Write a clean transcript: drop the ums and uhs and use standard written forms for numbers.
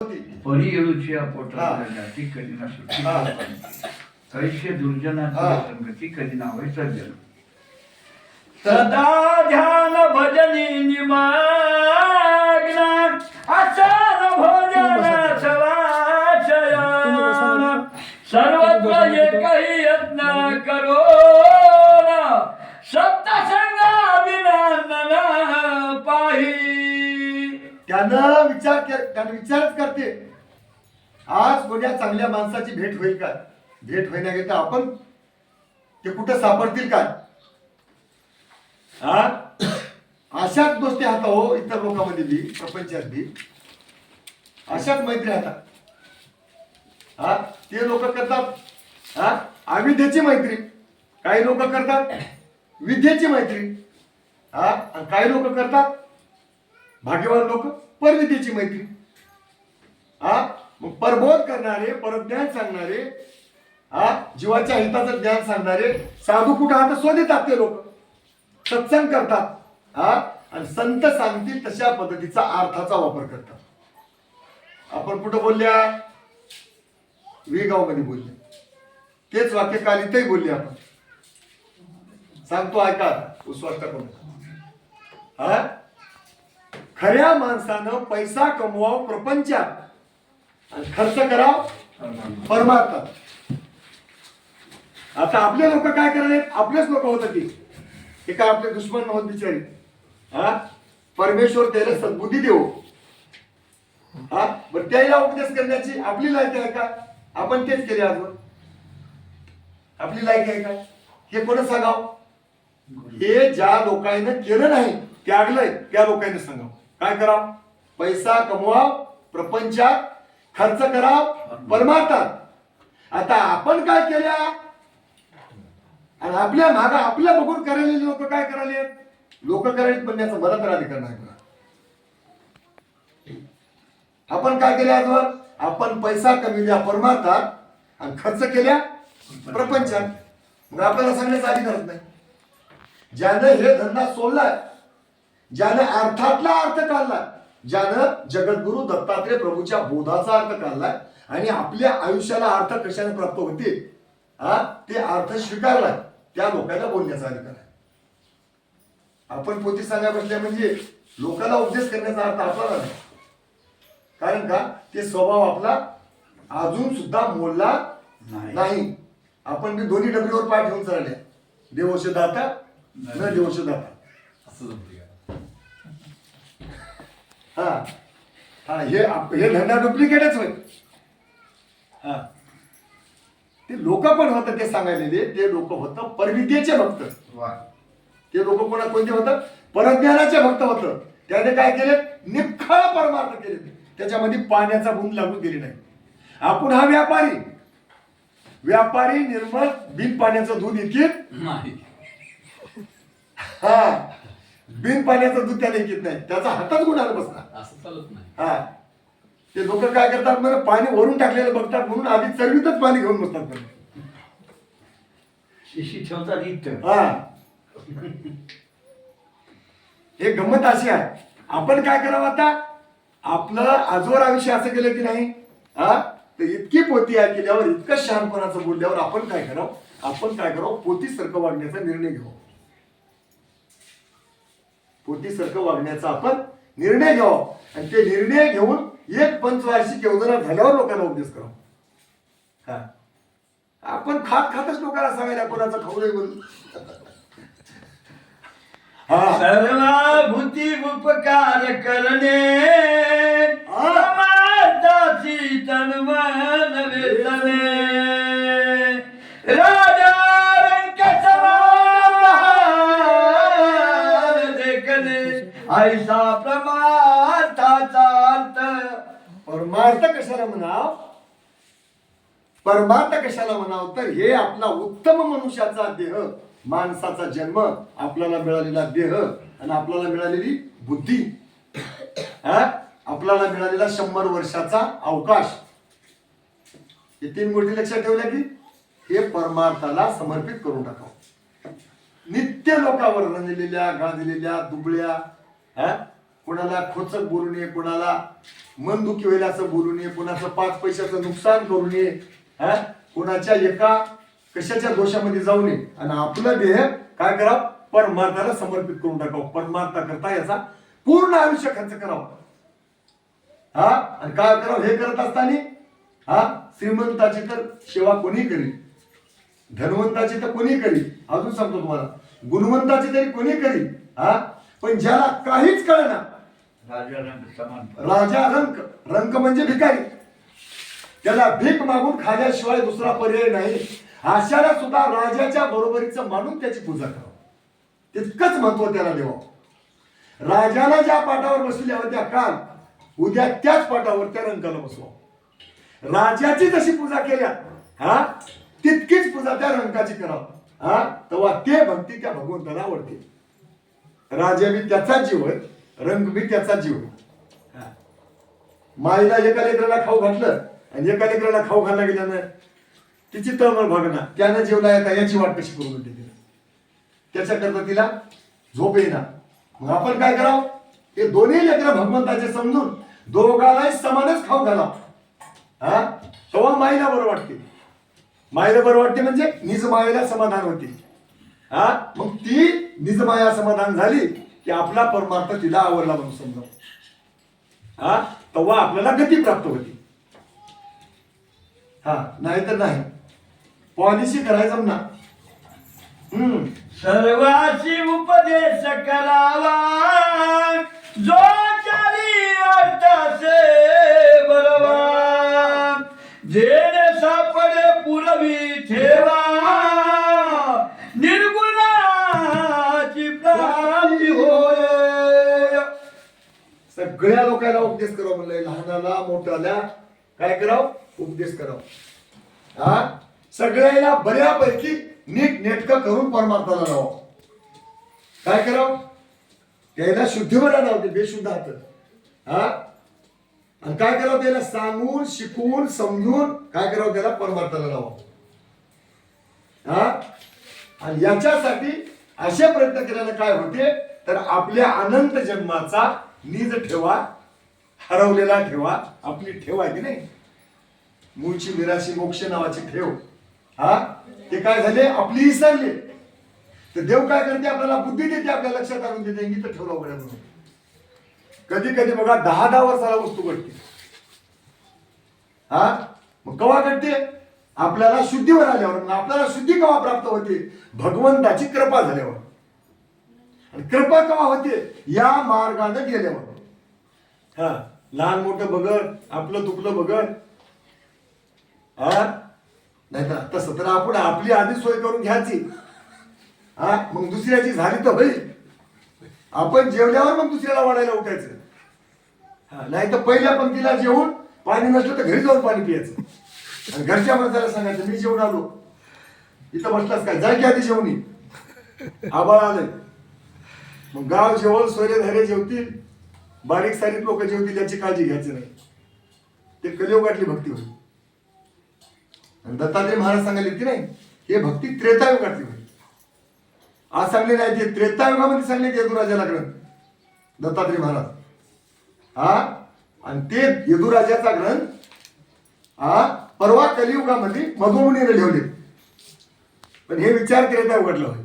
परी येळूच्या पोटात ती कधी नसुटी कैसे दुर्जनाची संगती कधी नावे सज्जन सदा ध्यान भजनी निमग्न आचार भोजन सवाचयन सर्वत्र एकही यत्न करो सप्तसंग अभिनंदन पाही. त्यानं विचारच करते आज कोणत्या चांगल्या माणसाची भेट होईल का, भेट होण्याकरिता आपण ते कुठं सापडतील का. हा अशाच गोष्टी हाता हो इतर लोकांमध्ये बी प्रपंचात बी अशाच मैत्री हाता. हा ते लोक करतात हा अविद्येची मैत्री, काही लोक करतात विद्येची मैत्री, हा आणि काही लोक करतात भाग्यवान लोक परविद्येची मैत्री. हा मग परबोध करणारे, परज्ञान सांगणारे, हा जीवाच्या हिताचं ज्ञान सांगणारे साधू कुठं हात शोधतात ते लोक सत्संग करतात. हा आणि संत सांगतील तशा पद्धतीचा अर्थाचा वापर करतात. आपण कुठं बोलल्या वेगाव मध्ये बोलले तेच वाक्य काल इथेही बोलले आपण. सांगतो ऐका उस्वाट करून. हा खऱ्या माणसानं पैसा कमवाव प्रपंचात आणि खर्च कराव परमार्थात. आता आपले लोक काय करले, आपलेच लोक होत ते काय आपले दुश्मन नव्हत बिचारी. हा परमेश्वर त्याला सद्बुद्धी देऊ. हा बरं त्याला उपदेश करण्याची आपली लायकी आहे का, आपण तेच केले आजवर. आपली लायकी आहे का हे कोण सांगाव. हे ज्या लोकांनी केलं नाही त्यागलंय त्या लोकांनी सांगावं. काय करावं, पैसा कमवाव प्रपंचात, खर्च कराव परमार्थात. आता आपण काय केल्या आणि आपल्या माग आपल्या बघून करायलेले लोक काय करायले, लोक करायला म्हणण्याचं मला तर अधिकार नाही. आपण काय केले आजवर, आपण पैसा कमविल्या परमार्थात आणि खर्च केल्या प्रपंचात. मग आपल्याला सांगण्याचा अधिकारच नाही. ज्यानं हे धंदा सोडलाय, ज्यानं अर्थातला अर्थ काढलाय, ज्यानं जगद्गुरु दत्तात्रय प्रभूच्या बोधाचा अर्थ काढलाय आणि आपल्या आयुष्याला अर्थ कशाने प्राप्त होतील हा ते अर्थ स्वीकारलाय, त्या लोकांना बोलण्याचा अधिकार आहे. आपण पोथी सांगा बसल्या म्हणजे लोकांना उपदेश करण्याचा अर्थ आपल्याला नाही. कारण का ते स्वभाव आपला अजून सुद्धा मोडला नाही. आपण मी दोन्ही डबलीवर पाय ठेवून चालले, देवोश दाता न देवोश दाता असं. हा हा हे धंदा डुप्लिकेटच होय. हा ते लोक पण होत ते सांगायलेले, ते लोक होत परविद्येचे भक्त. ते लोक कोणते होत, परज्ञानाचे भक्त होत. त्याने काय केले, निखळ परमार्थ केले, त्याच्यामध्ये पाण्याचा बूंद लागू दिली नाही. आपण हा व्यापारी निर्मळ बिन पाण्याचं दूध इकित नाही. हा बिन पाण्याचं दूध त्याला इकित नाही, त्याचा हातात गुणाला बसणार असं चालत नाही. हा ते लोक काय करतात, मला पाणी वरून टाकलेलं बघतात म्हणून आधी चरवीतच पाणी घेऊन बसतात. शिशी ठेवतात इथं. हा हे गंमत अशी आहे. आपण काय करावं आता, आपलं आजवर आयुष्य असं केलं की नाही. हा तर इतकी पोती आहे केल्यावर, इतकं शहाणपणाचं बोलल्यावर आपण काय करावं, पोतीसारखं वागण्याचा निर्णय घेऊ. पोतीसारखं वागण्याचा आपण निर्णय घ्यावा आणि ते निर्णय घेऊन एक पंचवार्षिक योजना झाल्यावर लोकांना उपदेश करावा. हा आपण खातच लोकांना सांगायला कोणाचं खाऊ नये म्हणून. सर्वभूती उपकार करणे समाजाची तन्मन वेचणे राजा रंग समान देखणे ऐसा परमार्थाचा अर्थ. परमार्थ कशाला म्हणाव, परमार्थ कशाला म्हणाव तर हे आपला उत्तम मनुष्याचा देह, माणसाचा जन्म, आपल्याला मिळालेला देह आणि आपल्याला मिळालेली बुद्धी, आपल्याला मिळालेला 100 वर्षाचा अवकाश, हे 3 गोष्टी लक्षात ठेवल्या की हे परमार्थाला समर्पित करून टाकावं. नित्य लोकांवर रंगलेल्या, गाजलेल्या, दुबळ्या, कुणाला खोचक बोलू नये, कुणाला मन दुखी होईल असं बोलू नये, कुणाचं 5 पैशाचं नुकसान करू नये, कुणाच्या एका कशाच्या दोषामध्ये जाऊ नये आणि आपलं देह काय करावं, परमार्थाला समर्पित करून टाकावं. परमार्था करता याचा पूर्ण आयुष्य खर्च करावं. आणि काय करावं हे करत असताना श्रीमंताची तर सेवा कोणी करी, धनवंताची तर कोणी करी, अजून सांगतो तुम्हाला गुणवंताची तरी कोणी करी, पण ज्याला काहीच कळना, राजा रंग समान, राजा रंक, रंक म्हणजे भिकारी, त्याला भीक मागून खाल्याशिवाय दुसरा पर्याय नाही, अशाला सुद्धा राजाच्या बरोबरीचं मानून त्याची पूजा करावं. तितकंच महत्व त्याला द्यावं. राजाला ज्या पाठावर बसवल्या होत्या काल, उद्या त्याच पाठावर त्या रंकाला बसवा. राजाची जशी पूजा केल्या तितकीच पूजा त्या रंकाची करावं. तेव्हा ते भक्ती त्या भगवंताला आवडते. राजा बी त्याचाच जीव आहे, रंग बी त्याचाच जीव आहे. माईला एका लेकराला खाऊ घातलं आणि एका लेकराला खाऊ घालला गेल्यानं तिची तळमळ भागना, त्यानं जेवला येता याची वाट कशी करून होती तिला, त्याच्याकरता तिला झोप येईना. मग आपण काय करावं, हे दोन्ही लेकरं भगवंताचे समजून दोघांनाही समानच खाऊ घालावं. तेव्हा माईला बरं वाटते. माईला बरं वाटते म्हणजे निज मायेला समाधान होते. मग ती निज माया समाधान झाली की आपला परमार्थ तिला आवडला म्हणून समजा, तेव्हा आपल्याला गती प्राप्त होती. नाहीतर नाही, पॉलिसी करायचं ना. सर्वाची उपदेश करावा, जो चारी अर्थाचे बरवा, जेणे सापडे पुरवी ठेवा, निर्गुणाची प्राप्ती होय. सगळ्या लोकांना उपदेश करावं म्हणलंय, लहानाला मोठ्याला काय करावं, उपदेश करावं. सगळ्याला बऱ्यापैकी नीट नेटकं करून परमार्थाला लावावं. काय करावं, त्याला शुद्धीवर आणावं, बेशुद्ध हात. आणि काय करावं, त्याला सांगून शिकवून समजून काय करावं, त्याला परमार्थाला लावावं. आणि याच्यासाठी असे प्रयत्न केल्याने काय होते, तर आपल्या अनंत जन्माचा निज ठेवा, हरवलेला ठेवा, आपली ठेव आहे की नाही, मूळची निराशी मोक्ष नावाची ठेव, ते काय झाले, आपली विसरले. तर देव काय करते, आपल्याला बुद्धी देते, आपल्या लक्षात आणून देते, इथं ठेवलं बरं म्हणून. कधी कधी बघा 10-10 वर्षाला वस्तू घडते. मग कवा घडते, आपल्याला शुद्धीवर आल्यावर. मग आपल्याला शुद्धी कवा प्राप्त होते, भगवंताची कृपा झाल्यावर. आणि कृपा कवा होते, या मार्गाने गेल्यावर. लहान मोठं बघत, आपलं तुपलं बघत, नाही तर तसं तर आपण आपली आधी सोय करून घ्यायची. मग दुसऱ्याची झाली तर होईल. आपण जेवल्यावर मग दुसऱ्याला वाढायला उठायचं. नाही तर पहिल्या पंक्तीला जेवून पाणी नसलं तर घरी जाऊन पाणी पियायचं. आणि घरच्या माणसाला सांगायचं, मी जेवण आलो, इथं बसलास काय, जाय की आधी जेवणी, आबाळ आलंय. मग गाव जेवण, सोयरे धारे जेवतील, बारीक सारीक लोक जेवतील, याची काळजी घ्यायची नाही. ते कलियुगातली भक्ती होती. दत्तात्रय महाराज सांगायला की नाही, हे भक्ती त्रेतायुगातली होती. आज सांगले नाही, ते त्रेतायुगामध्ये सांगले यदुराजाला ग्रंथ दत्तात्रय महाराज. आणि ते यदुराजाचा ग्रंथ परवा कलियुगामध्ये मधुमुनीने लिहले. पण हे विचार त्रेतायुगातला होय.